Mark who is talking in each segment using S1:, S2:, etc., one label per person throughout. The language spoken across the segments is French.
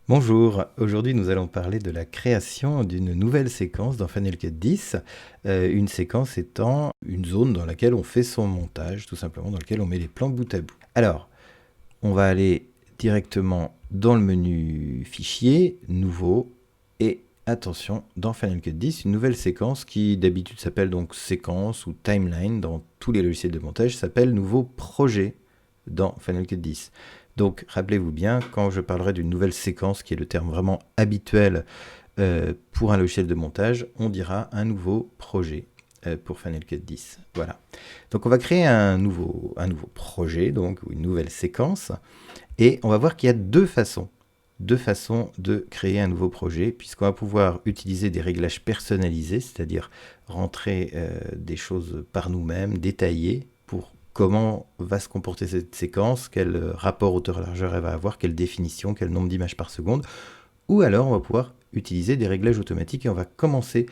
S1: Bonjour, aujourd'hui nous allons parler de la création d'une nouvelle séquence dans Final Cut 10, une séquence étant une zone dans laquelle on fait son montage, tout simplement dans laquelle on met les plans bout à bout. Alors, on va aller directement dans le menu Fichier, Nouveau, et attention, dans Final Cut 10, une nouvelle séquence qui d'habitude s'appelle donc séquence ou timeline dans tous les logiciels de montage, s'appelle Nouveau Projet dans Final Cut 10. Donc rappelez-vous bien, quand je parlerai d'une nouvelle séquence, qui est le terme vraiment habituel pour un logiciel de montage, on dira un nouveau projet pour Final Cut 10. Voilà. Donc on va créer un nouveau projet, donc une nouvelle séquence, et on va voir qu'il y a deux façons de créer un nouveau projet, puisqu'on va pouvoir utiliser des réglages personnalisés, c'est-à-dire rentrer des choses par nous-mêmes, détaillées, pour comment va se comporter cette séquence, quel rapport hauteur-largeur elle va avoir, quelle définition, quel nombre d'images par seconde, ou alors on va pouvoir utiliser des réglages automatiques, et on va commencer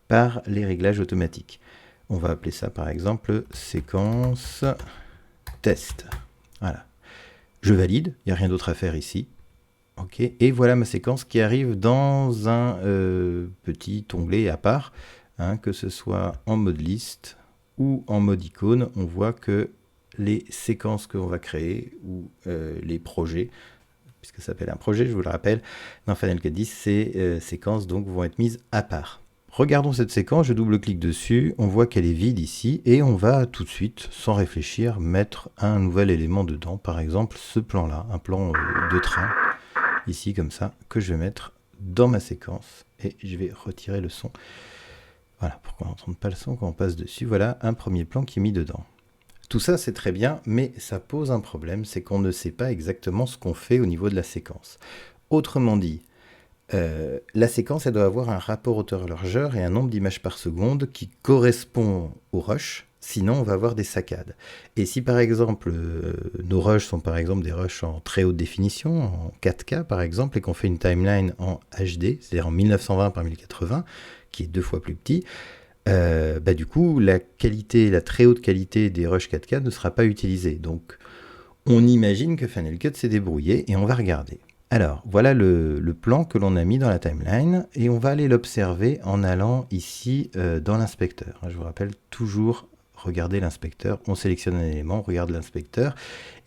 S1: par les réglages automatiques. On va appeler ça par exemple séquence test. Voilà. Je valide, il n'y a rien d'autre à faire ici. Ok, et voilà ma séquence qui arrive dans un petit onglet à part, que ce soit en mode liste ou en mode icône. On voit que les séquences qu'on va créer ou les projets, puisque ça s'appelle un projet, je vous le rappelle, dans Final Cut 10, ces séquences donc vont être mises à part. Regardons cette séquence, je double-clique dessus, on voit qu'elle est vide ici, et on va tout de suite, sans réfléchir, mettre un nouvel élément dedans, par exemple ce plan-là, un plan de train, ici comme ça, que je vais mettre dans ma séquence, et je vais retirer le son. Voilà, pour qu'on n'entende pas le son quand on passe dessus, voilà un premier plan qui est mis dedans. Tout ça c'est très bien, mais ça pose un problème, c'est qu'on ne sait pas exactement ce qu'on fait au niveau de la séquence. Autrement dit, la séquence elle doit avoir un rapport hauteur-largeur et un nombre d'images par seconde qui correspond au rush, sinon on va avoir des saccades. Et si par exemple nos rushs sont par exemple des rushs en très haute définition, en 4K par exemple, et qu'on fait une timeline en HD, c'est-à-dire en 1920 par 1080, qui est 2 fois plus petit, du coup la très haute qualité des rushs 4K ne sera pas utilisée. Donc on imagine que Final Cut s'est débrouillé et on va regarder. Alors, voilà le plan que l'on a mis dans la timeline, et on va aller l'observer en allant ici dans l'inspecteur. Je vous rappelle toujours, regarder l'inspecteur. On sélectionne un élément, on regarde l'inspecteur,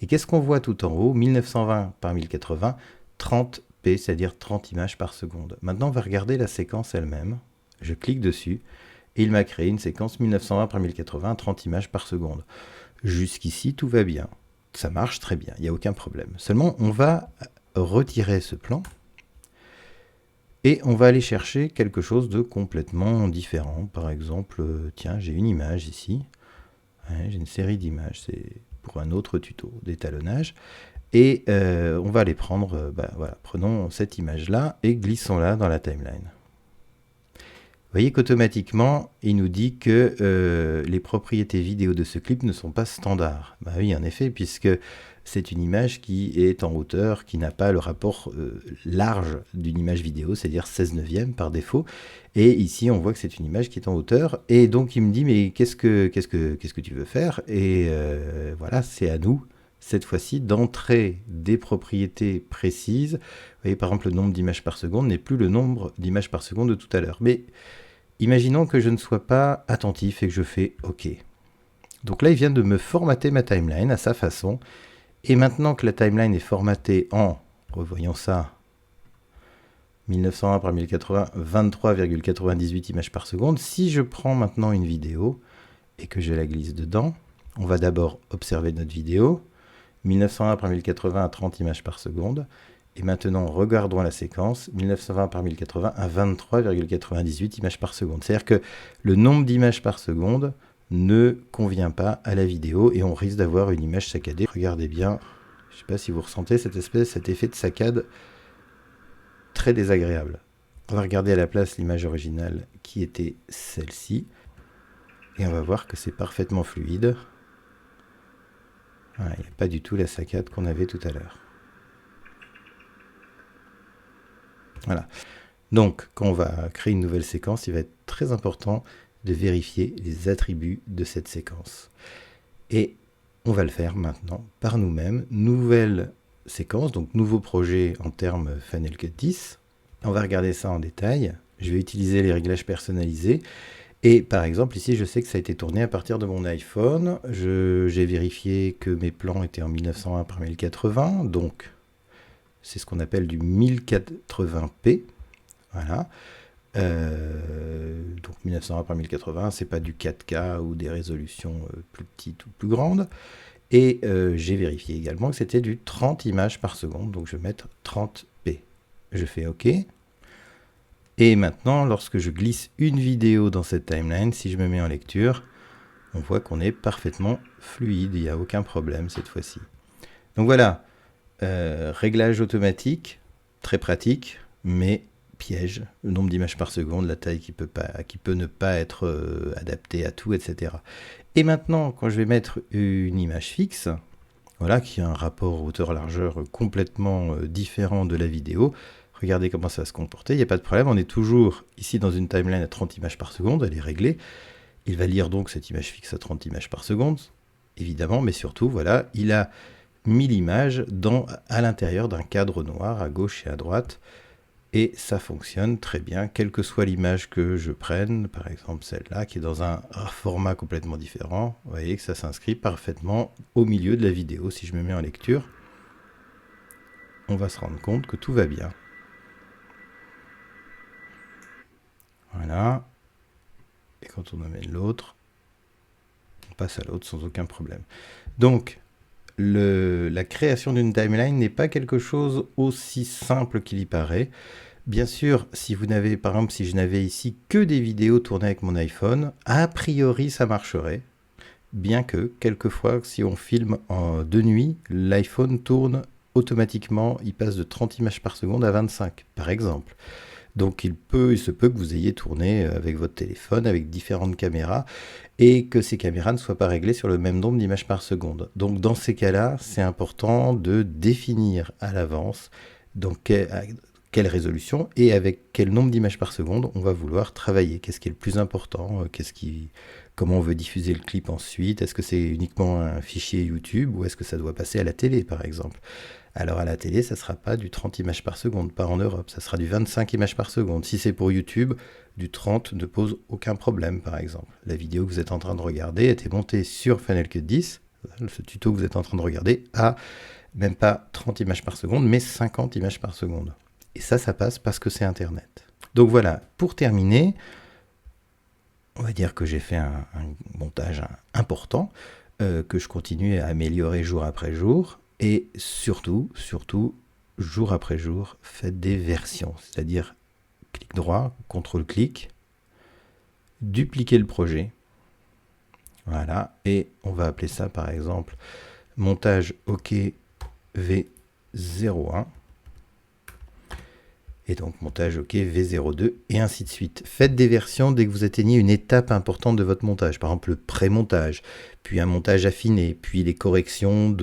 S1: et qu'est-ce qu'on voit tout en haut? 1920 par 1080, 30p, c'est-à-dire 30 images par seconde. Maintenant, on va regarder la séquence elle-même. Je clique dessus, et il m'a créé une séquence 1920 par 1080, 30 images par seconde. Jusqu'ici, tout va bien. Ça marche très bien, il n'y a aucun problème. Seulement, on va retirer ce plan et on va aller chercher quelque chose de complètement différent. Par exemple, tiens, j'ai une image ici, j'ai une série d'images, c'est pour un autre tuto d'étalonnage, et on va aller prendre, voilà, prenons cette image-là et glissons-la dans la timeline. Vous voyez qu'automatiquement, il nous dit que les propriétés vidéo de ce clip ne sont pas standards. Bah oui, en effet, puisque c'est une image qui est en hauteur, qui n'a pas le rapport large d'une image vidéo, c'est-à-dire 16 neuvième par défaut. Et ici, on voit que c'est une image qui est en hauteur. Et donc, il me dit, mais qu'est-ce que tu veux faire? Et voilà, c'est à nous, cette fois-ci, d'entrer des propriétés précises. Vous voyez, par exemple, le nombre d'images par seconde n'est plus le nombre d'images par seconde de tout à l'heure. Mais imaginons que je ne sois pas attentif et que je fais OK. Donc là, il vient de me formater ma timeline à sa façon. Et maintenant que la timeline est formatée en, revoyons ça, 1901 par 1080, 23,98 images par seconde, si je prends maintenant une vidéo et que je la glisse dedans, on va d'abord observer notre vidéo, 1901 par 1080 à 30 images par seconde, et maintenant regardons la séquence, 1920 par 1080 à 23,98 images par seconde. C'est-à-dire que le nombre d'images par seconde ne convient pas à la vidéo et on risque d'avoir une image saccadée. Regardez bien, je ne sais pas si vous ressentez cet effet de saccade très désagréable. On va regarder à la place l'image originale qui était celle-ci et on va voir que c'est parfaitement fluide. Voilà, il n'y a pas du tout la saccade qu'on avait tout à l'heure. Voilà. Donc, quand on va créer une nouvelle séquence, il va être très important de vérifier les attributs de cette séquence. Et on va le faire maintenant par nous-mêmes. Nouvelle séquence, donc nouveau projet en termes Final Cut 10. On va regarder ça en détail. Je vais utiliser les réglages personnalisés. Et par exemple, ici, je sais que ça a été tourné à partir de mon iPhone. J'ai vérifié que mes plans étaient en 1920 par 1080, donc c'est ce qu'on appelle du 1080p. Voilà. Donc 1920 par 1080, c'est pas du 4K ou des résolutions plus petites ou plus grandes. Et j'ai vérifié également que c'était du 30 images par seconde, donc je vais mettre 30p. Je fais OK. Et maintenant, lorsque je glisse une vidéo dans cette timeline, si je me mets en lecture, on voit qu'on est parfaitement fluide, il n'y a aucun problème cette fois-ci. Donc voilà, réglage automatique, très pratique, mais piège, le nombre d'images par seconde, la taille qui peut ne pas être adaptée à tout, etc. Et maintenant, quand je vais mettre une image fixe, voilà, qui a un rapport hauteur-largeur complètement différent de la vidéo, regardez comment ça va se comporter, il n'y a pas de problème, on est toujours ici dans une timeline à 30 images par seconde, elle est réglée. Il va lire donc cette image fixe à 30 images par seconde, évidemment, mais surtout, voilà, il a mis l'image à l'intérieur d'un cadre noir à gauche et à droite, et ça fonctionne très bien, quelle que soit l'image que je prenne, par exemple celle-là, qui est dans un format complètement différent, vous voyez que ça s'inscrit parfaitement au milieu de la vidéo. Si je me mets en lecture, on va se rendre compte que tout va bien. Voilà. Et quand on amène l'autre, on passe à l'autre sans aucun problème. Donc, la création d'une timeline n'est pas quelque chose aussi simple qu'il y paraît. Bien sûr, si vous n'avez, par exemple, si je n'avais ici que des vidéos tournées avec mon iPhone, a priori ça marcherait. Bien que, quelquefois, si on filme de nuit, l'iPhone tourne automatiquement, il passe de 30 images par seconde à 25, par exemple. Donc il se peut que vous ayez tourné avec votre téléphone, avec différentes caméras, et que ces caméras ne soient pas réglées sur le même nombre d'images par seconde. Donc dans ces cas-là, c'est important de définir à l'avance dans quelle résolution et avec quel nombre d'images par seconde on va vouloir travailler. Qu'est-ce qui est le plus important, comment on veut diffuser le clip ensuite, est-ce que c'est uniquement un fichier YouTube ou est-ce que ça doit passer à la télé par exemple. Alors à la télé, ça ne sera pas du 30 images par seconde, pas en Europe, ça sera du 25 images par seconde. Si c'est pour YouTube, du 30 ne pose aucun problème par exemple. La vidéo que vous êtes en train de regarder était montée sur Final Cut 10, ce tuto que vous êtes en train de regarder a même pas 30 images par seconde, mais 50 images par seconde. Et ça passe parce que c'est Internet. Donc voilà, pour terminer, on va dire que j'ai fait un montage important, que je continue à améliorer jour après jour. Et surtout, jour après jour, faites des versions. C'est-à-dire, clic droit, CTRL-clic, dupliquer le projet. Voilà, et on va appeler ça par exemple montage OK V01. Et donc montage OK V02 et ainsi de suite. Faites des versions dès que vous atteignez une étape importante de votre montage. Par exemple le pré-montage, puis un montage affiné, puis les corrections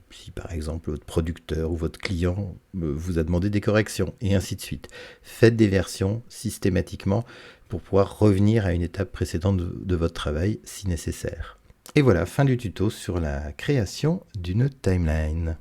S1: si par exemple votre producteur ou votre client vous a demandé des corrections, et ainsi de suite. Faites des versions systématiquement pour pouvoir revenir à une étape précédente de votre travail si nécessaire. Et voilà, fin du tuto sur la création d'une timeline.